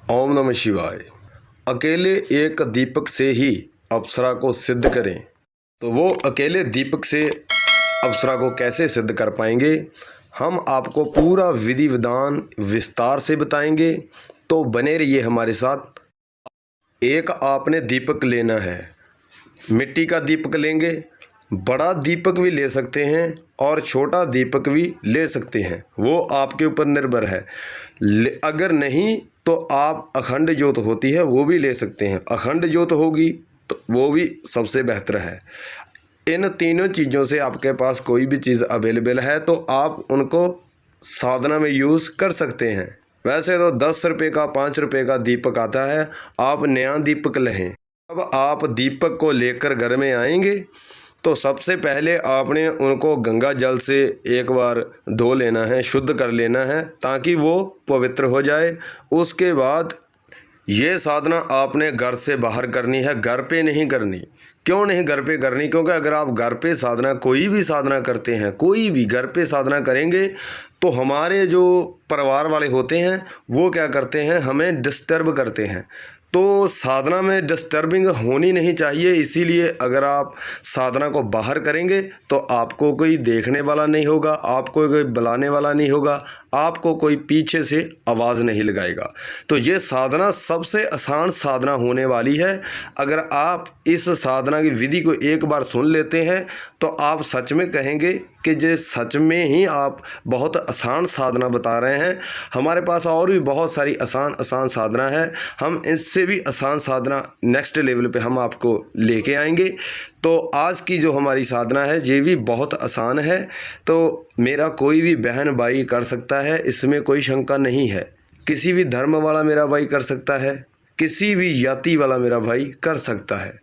ओम नमः शिवाय। अकेले एक दीपक से ही अप्सरा को सिद्ध करें तो वो अकेले दीपक से अप्सरा को कैसे सिद्ध कर पाएंगे, हम आपको पूरा विधि विधान विस्तार से बताएंगे। तो बने रहिए हमारे साथ। एक आपने दीपक लेना है, मिट्टी का दीपक लेंगे, बड़ा दीपक भी ले सकते हैं और छोटा दीपक भी ले सकते हैं, वो आपके ऊपर निर्भर है। अगर नहीं तो आप अखंड ज्योत होती है वो भी ले सकते हैं, अखंड ज्योत होगी तो वो भी सबसे बेहतर है। इन तीनों चीज़ों से आपके पास कोई भी चीज़ अवेलेबल है तो आप उनको साधना में यूज़ कर सकते हैं। वैसे तो 10 रुपये का 5 रुपये का दीपक आता है, आप नया दीपक लें। अब आप दीपक को लेकर घर में आएंगे तो सबसे पहले आपने उनको गंगा जल से एक बार धो लेना है, शुद्ध कर लेना है ताकि वो पवित्र हो जाए। उसके बाद ये साधना आपने घर से बाहर करनी है, घर पे नहीं करनी। क्यों नहीं घर पे करनी? क्योंकि अगर आप घर पे साधना, कोई भी साधना करते हैं, कोई भी घर पे साधना करेंगे तो हमारे जो परिवार वाले होते हैं वो क्या करते हैं, हमें डिस्टर्ब करते हैं। तो साधना में डिस्टर्बिंग होनी नहीं चाहिए, इसीलिए अगर आप साधना को बाहर करेंगे तो आपको कोई देखने वाला नहीं होगा, आपको कोई बुलाने वाला नहीं होगा, आपको कोई पीछे से आवाज़ नहीं लगाएगा। तो ये साधना सबसे आसान साधना होने वाली है। अगर आप इस साधना की विधि को एक बार सुन लेते हैं तो आप सच में कहेंगे कि ये सच में ही आप बहुत आसान साधना बता रहे हैं। हमारे पास और भी बहुत सारी आसान साधना है, हम इससे भी आसान साधना नेक्स्ट लेवल पे हम आपको लेके आएंगे। तो आज की जो हमारी साधना है ये भी बहुत आसान है, तो मेरा कोई भी बहन भाई कर सकता है, इसमें कोई शंका नहीं है। किसी भी धर्म वाला मेरा भाई कर सकता है, किसी भी जाति वाला मेरा भाई कर सकता है।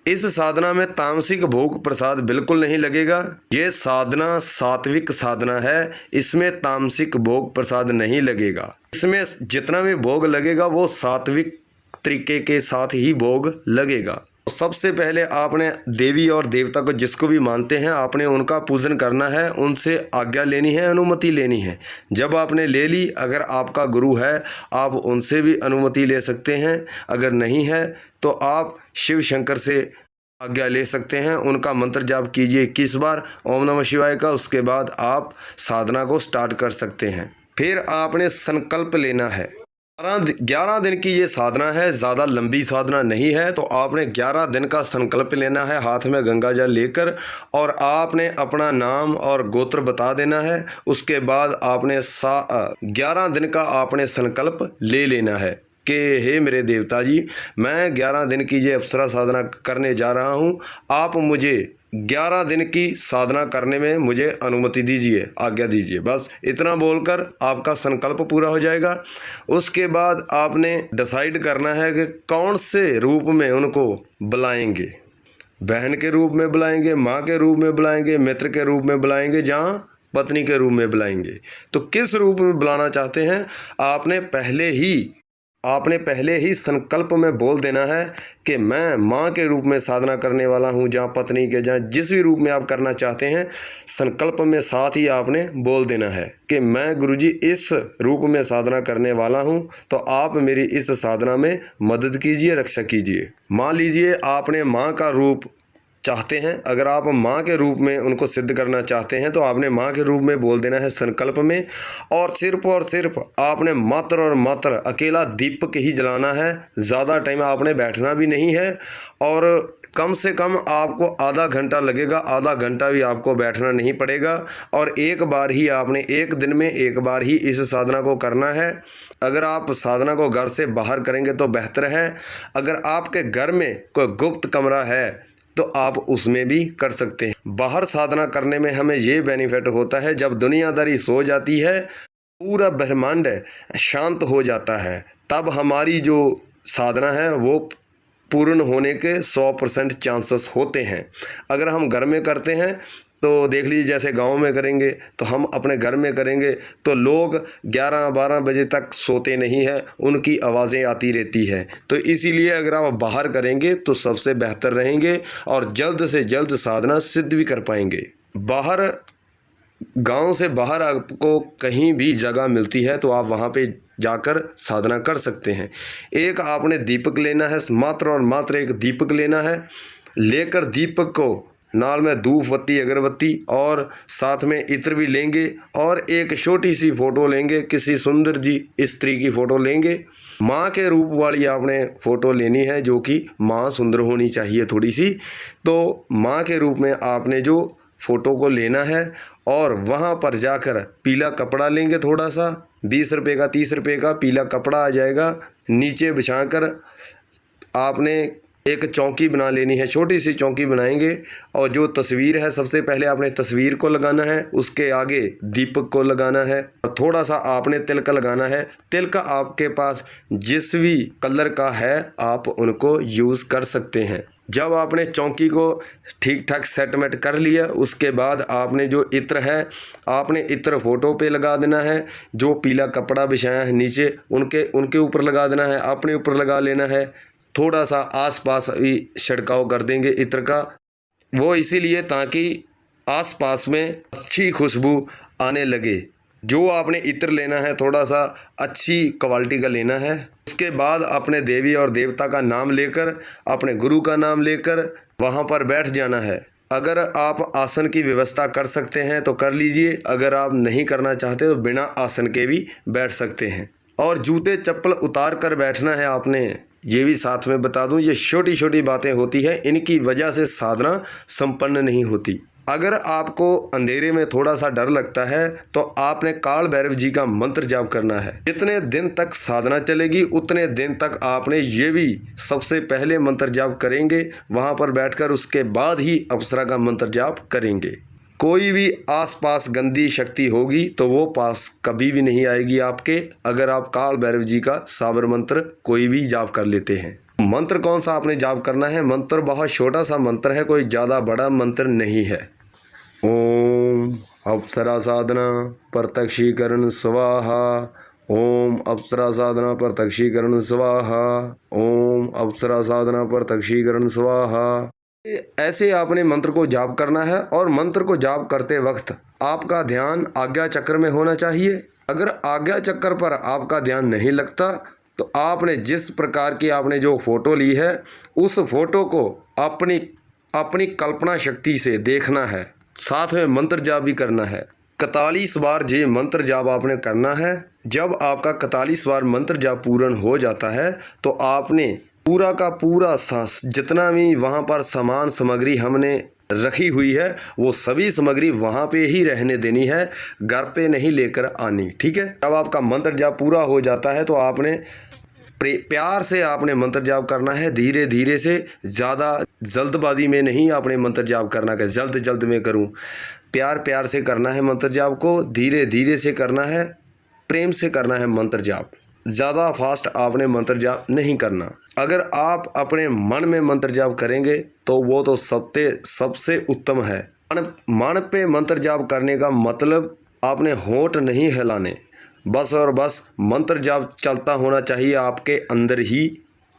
इस साधना में तामसिक भोग प्रसाद बिल्कुल नहीं लगेगा। ये साधना सात्विक साधना है, इसमें तामसिक भोग प्रसाद नहीं लगेगा। इसमें जितना भी भोग लगेगा वो सात्विक तरीके के साथ ही भोग लगेगा। सबसे पहले आपने देवी और देवता को जिसको भी मानते हैं आपने उनका पूजन करना है, उनसे आज्ञा लेनी है, अनुमति लेनी है। जब आपने ले ली, अगर आपका गुरु है आप उनसे भी अनुमति ले सकते हैं, अगर नहीं है तो आप शिव शंकर से आज्ञा ले सकते हैं। उनका मंत्र जाप कीजिए 21 बार ओम नमः शिवाय का, उसके बाद आप साधना को स्टार्ट कर सकते हैं। फिर आपने संकल्प लेना है। 11 दिन की ये साधना है, ज़्यादा लंबी साधना नहीं है। तो आपने 11 दिन का संकल्प लेना है हाथ में गंगा जल लेकर, और आपने अपना नाम और गोत्र बता देना है। उसके बाद आपने 11 दिन का आपने संकल्प ले लेना है कि हे मेरे देवता जी, मैं 11 दिन की ये अप्सरा साधना करने जा रहा हूँ, आप मुझे 11 दिन की साधना करने में मुझे अनुमति दीजिए, आज्ञा दीजिए। बस इतना बोलकर आपका संकल्प पूरा हो जाएगा। उसके बाद आपने डिसाइड करना है कि कौन से रूप में उनको बुलाएंगे। बहन के रूप में बुलाएंगे, माँ के रूप में बुलाएंगे, मित्र के रूप में बुलाएंगे, जहाँ पत्नी के रूप में बुलाएंगे। तो किस रूप में बुलाना चाहते हैं आपने पहले ही संकल्प में बोल देना है कि मैं माँ के रूप में साधना करने वाला हूँ, जहाँ पत्नी के, जहाँ जिस भी रूप में आप करना चाहते हैं, संकल्प में साथ ही आपने बोल देना है कि मैं गुरुजी इस रूप में साधना करने वाला हूँ, तो आप मेरी इस साधना में मदद कीजिए, रक्षा कीजिए। मान लीजिए आपने माँ का रूप चाहते हैं, अगर आप माँ के रूप में उनको सिद्ध करना चाहते हैं तो आपने माँ के रूप में बोल देना है संकल्प में, और सिर्फ आपने मात्र और मात्र अकेला दीपक ही जलाना है। ज़्यादा टाइम आपने बैठना भी नहीं है, और कम से कम आपको आधा घंटा लगेगा, आधा घंटा भी आपको बैठना नहीं पड़ेगा। और एक बार ही आपने, एक दिन में एक बार ही इस साधना को करना है। अगर आप साधना को घर से बाहर करेंगे तो बेहतर है। अगर आपके घर में कोई गुप्त कमरा है तो आप उसमें भी कर सकते हैं। बाहर साधना करने में हमें ये बेनिफिट होता है, जब दुनियादारी सो जाती है, पूरा ब्रह्मांड शांत हो जाता है, तब हमारी जो साधना है वो पूर्ण होने के 100% चांसेस होते हैं। अगर हम घर में करते हैं तो देख लीजिए, जैसे गांव में करेंगे तो हम अपने घर में करेंगे तो लोग 11-12 बजे तक सोते नहीं हैं, उनकी आवाज़ें आती रहती है। तो इसीलिए अगर आप बाहर करेंगे तो सबसे बेहतर रहेंगे और जल्द से जल्द साधना सिद्ध भी कर पाएंगे। गांव से बाहर आपको कहीं भी जगह मिलती है तो आप वहां पे जाकर साधना कर सकते हैं। एक आपने दीपक लेना है, मात्र और मात्र एक दीपक लेना है। लेकर दीपक को नाल में धूप बत्ती अगरबत्ती और साथ में इत्र भी लेंगे और एक छोटी सी फ़ोटो लेंगे, किसी सुंदर जी स्त्री की फ़ोटो लेंगे। माँ के रूप वाली आपने फ़ोटो लेनी है, जो कि माँ सुंदर होनी चाहिए थोड़ी सी। तो माँ के रूप में आपने जो फ़ोटो को लेना है और वहाँ पर जाकर पीला कपड़ा लेंगे, थोड़ा सा 20 रुपये का 30 रुपये का पीला कपड़ा आ जाएगा। नीचे बिछाकर आपने एक चौकी बना लेनी है, छोटी सी चौकी बनाएंगे और जो तस्वीर है सबसे पहले आपने तस्वीर को लगाना है, उसके आगे दीपक को लगाना है और थोड़ा सा आपने तिलक लगाना है। तिलक आपके पास जिस भी कलर का है आप उनको यूज़ कर सकते हैं। जब आपने चौकी को ठीक ठाक सेटमेंट कर लिया, उसके बाद आपने जो इत्र है आपने इत्र फ़ोटो पे लगा देना है। जो पीला कपड़ा बिछाया है नीचे उनके ऊपर लगा देना है, अपने ऊपर लगा लेना है। थोड़ा सा आसपास भी छिड़काव कर देंगे इत्र का, वो इसीलिए ताकि आसपास में अच्छी खुशबू आने लगे। जो आपने इत्र लेना है थोड़ा सा अच्छी क्वालिटी का लेना है। उसके बाद अपने देवी और देवता का नाम लेकर, अपने गुरु का नाम लेकर वहाँ पर बैठ जाना है। अगर आप आसन की व्यवस्था कर सकते हैं तो कर लीजिए, अगर आप नहीं करना चाहते तो बिना आसन के भी बैठ सकते हैं। और जूते चप्पल उतार कर बैठना है आपने, ये भी साथ में बता दूं। ये छोटी छोटी बातें होती हैं, इनकी वजह से साधना संपन्न नहीं होती। अगर आपको अंधेरे में थोड़ा सा डर लगता है तो आपने काल भैरव जी का मंत्र जाप करना है। जितने दिन तक साधना चलेगी उतने दिन तक आपने ये भी सबसे पहले मंत्र जाप करेंगे वहाँ पर बैठकर, उसके बाद ही अप्सरा का मंत्र जाप करेंगे। कोई भी आसपास गंदी शक्ति होगी तो वो पास कभी भी नहीं आएगी आपके, अगर आप काल भैरव जी का साबर मंत्र कोई भी जाप कर लेते हैं। मंत्र कौन सा आपने जाप करना है? मंत्र बहुत छोटा सा मंत्र है, कोई ज़्यादा बड़ा मंत्र नहीं है। ओम अप्सरा साधना प्रत्यक्षीकरण स्वाहा, ओम अप्सरा साधना प्रत्यक्षीकरण स्वाहा, ओम अप्सरा साधना प्रत्यक्षीकरण स्वाहा। ऐसे आपने मंत्र को जाप करना है और मंत्र को जाप करते वक्त आपका ध्यान आज्ञा चक्र में होना चाहिए। अगर आज्ञा चक्र पर आपका ध्यान नहीं लगता तो आपने जिस प्रकार की आपने जो फ़ोटो ली है उस फ़ोटो को अपनी कल्पना शक्ति से देखना है, साथ में मंत्र जाप भी करना है। 41 बार ये मंत्र जाप आपने करना है। जब आपका 41 बार मंत्र जाप पूर्ण हो जाता है तो आपने पूरा का पूरा जितना भी वहाँ पर सामान सामग्री हमने रखी हुई है वो सभी सामग्री वहाँ पे ही रहने देनी है, घर पे नहीं लेकर आनी, ठीक है। जब आपका मंत्र जाप पूरा हो जाता है तो आपने प्यार से आपने मंत्र जाप करना है, धीरे धीरे से, ज़्यादा जल्दबाजी में नहीं आपने मंत्र जाप करना कि जल्द में करूं। प्यार प्यार से करना है मंत्र जाप को, धीरे धीरे से करना है, प्रेम से करना है मंत्र जाप। ज़्यादा फास्ट आपने मंत्र जाप नहीं करना। अगर आप अपने मन में मंत्र जाप करेंगे तो वो तो सबसे उत्तम है। मन पे मंत्र जाप करने का मतलब आपने होंठ नहीं हिलाने, बस और बस मंत्र जाप चलता होना चाहिए आपके अंदर ही।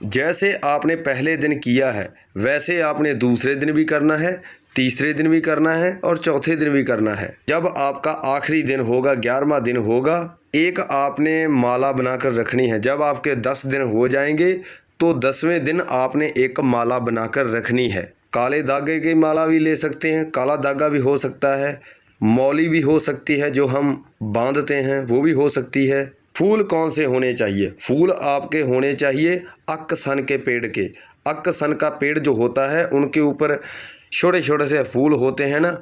जैसे आपने पहले दिन किया है वैसे आपने दूसरे दिन भी करना है, तीसरे दिन भी करना है और चौथे दिन भी करना है। जब आपका आखिरी दिन होगा, 11वां दिन होगा, एक आपने माला बनाकर रखनी है। जब आपके 10 दिन हो जाएंगे तो 10वें दिन आपने एक माला बनाकर रखनी है। काले धागे की माला भी ले सकते हैं, काला धागा भी हो सकता है, मौली भी हो सकती है जो हम बांधते हैं वो भी हो सकती है। फूल कौन से होने चाहिए? फूल आपके होने चाहिए अक्कसन के पेड़ के। अक्कसन का पेड़ जो होता है उनके ऊपर छोटे छोटे से फूल होते हैं ना,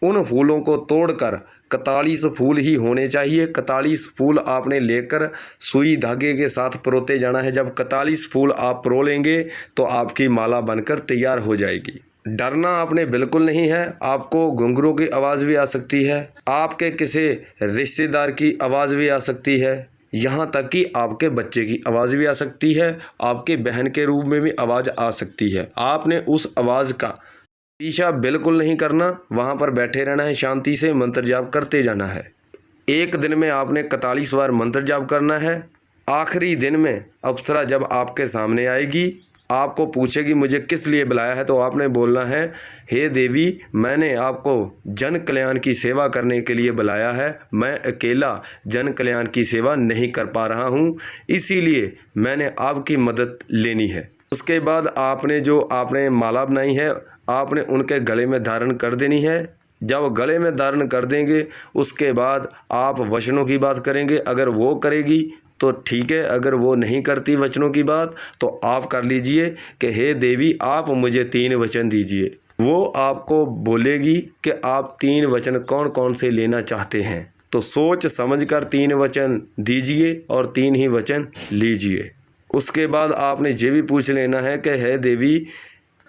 उन फूलों को तोड़कर 41 फूल ही होने चाहिए। 41 फूल आपने लेकर सुई धागे के साथ परोते जाना है। जब 41 फूल आप परो लेंगे तो आपकी माला बनकर तैयार हो जाएगी। डरना आपने बिल्कुल नहीं है। आपको घुंघरू की आवाज़ भी आ सकती है, आपके किसी रिश्तेदार की आवाज़ भी आ सकती है, यहाँ तक कि आपके बच्चे की आवाज़ भी आ सकती है, आपके बहन के रूप में भी आवाज़ आ सकती है। आपने उस आवाज़ का पीछा बिल्कुल नहीं करना, वहाँ पर बैठे रहना है, शांति से मंत्र जाप करते जाना है। एक दिन में आपने 41 बार मंत्र जाप करना है। आखिरी दिन में अप्सरा जब आपके सामने आएगी आपको पूछेगी मुझे किस लिए बुलाया है, तो आपने बोलना है, हे देवी, मैंने आपको जन कल्याण की सेवा करने के लिए बुलाया है। मैं अकेला जन कल्याण की सेवा नहीं कर पा रहा हूँ, इसीलिए मैंने आपकी मदद लेनी है। उसके बाद आपने माला बनाई है, आपने उनके गले में धारण कर देनी है। जब गले में धारण कर देंगे उसके बाद आप वचनों की बात करेंगे। अगर वो करेगी तो ठीक है, अगर वो नहीं करती वचनों की बात तो आप कर लीजिए कि हे देवी, आप मुझे 3 वचन दीजिए। वो आपको बोलेगी कि आप 3 वचन कौन कौन से लेना चाहते हैं, तो सोच समझ कर 3 वचन दीजिए और 3 ही वचन लीजिए। उसके बाद आपने ये भी पूछ लेना है कि हे देवी,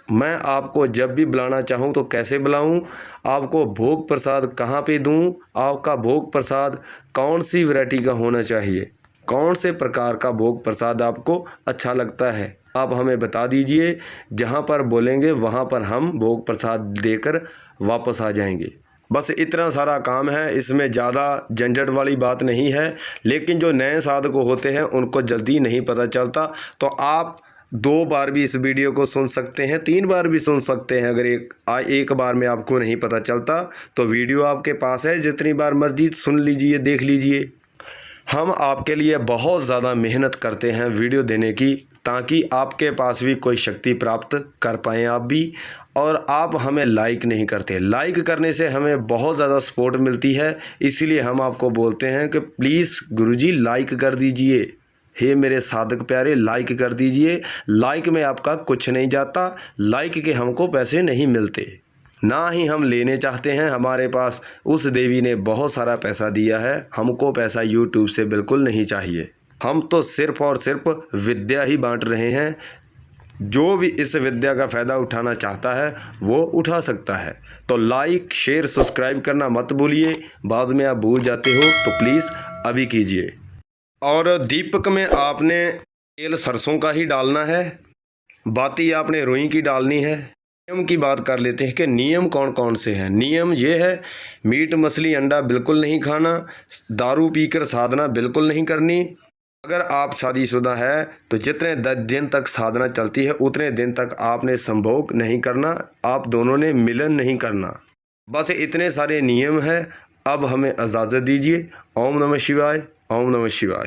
मैं आपको जब भी बुलाना चाहूँ तो कैसे बुलाऊँ, आपको भोग प्रसाद कहाँ पे दूँ, आपका भोग प्रसाद कौन सी वैरायटी का होना चाहिए, कौन से प्रकार का भोग प्रसाद आपको अच्छा लगता है, आप हमें बता दीजिए। जहाँ पर बोलेंगे वहाँ पर हम भोग प्रसाद देकर वापस आ जाएंगे। बस इतना सारा काम है, इसमें ज़्यादा झंझट वाली बात नहीं है। लेकिन जो नए साधक होते हैं उनको जल्दी नहीं पता चलता, तो आप 2 बार भी इस वीडियो को सुन सकते हैं, 3 बार भी सुन सकते हैं। अगर एक बार में आपको नहीं पता चलता तो वीडियो आपके पास है, जितनी बार मर्जी सुन लीजिए, देख लीजिए। हम आपके लिए बहुत ज़्यादा मेहनत करते हैं वीडियो देने की, ताकि आपके पास भी कोई शक्ति प्राप्त कर पाएँ आप भी। और आप हमें लाइक नहीं करते, लाइक करने से हमें बहुत ज़्यादा सपोर्ट मिलती है, इसीलिए हम आपको बोलते हैं कि प्लीज़ गुरुजी लाइक कर दीजिए। हे मेरे साधक प्यारे, लाइक कर दीजिए। लाइक में आपका कुछ नहीं जाता, लाइक के हमको पैसे नहीं मिलते, ना ही हम लेने चाहते हैं। हमारे पास उस देवी ने बहुत सारा पैसा दिया है, हमको पैसा यूट्यूब से बिल्कुल नहीं चाहिए। हम तो सिर्फ़ और सिर्फ विद्या ही बांट रहे हैं। जो भी इस विद्या का फ़ायदा उठाना चाहता है वो उठा सकता है। तो लाइक, शेयर, सब्सक्राइब करना मत भूलिए, बाद में आप भूल जाते हो तो प्लीज़ अभी कीजिए। और दीपक में आपने तेल सरसों का ही डालना है, बाती आपने रुई की डालनी है। नियम की बात कर लेते हैं कि नियम कौन कौन से हैं। नियम ये है, मीट मछली अंडा बिल्कुल नहीं खाना, दारू पीकर साधना बिल्कुल नहीं करनी। अगर आप शादीशुदा है तो जितने 10 दिन तक साधना चलती है उतने दिन तक आपने संभोग नहीं करना, आप दोनों ने मिलन नहीं करना। बस इतने सारे नियम हैं। अब हमें इजाज़त दीजिए। ओम नमः शिवाय, ओम नमः शिवाय।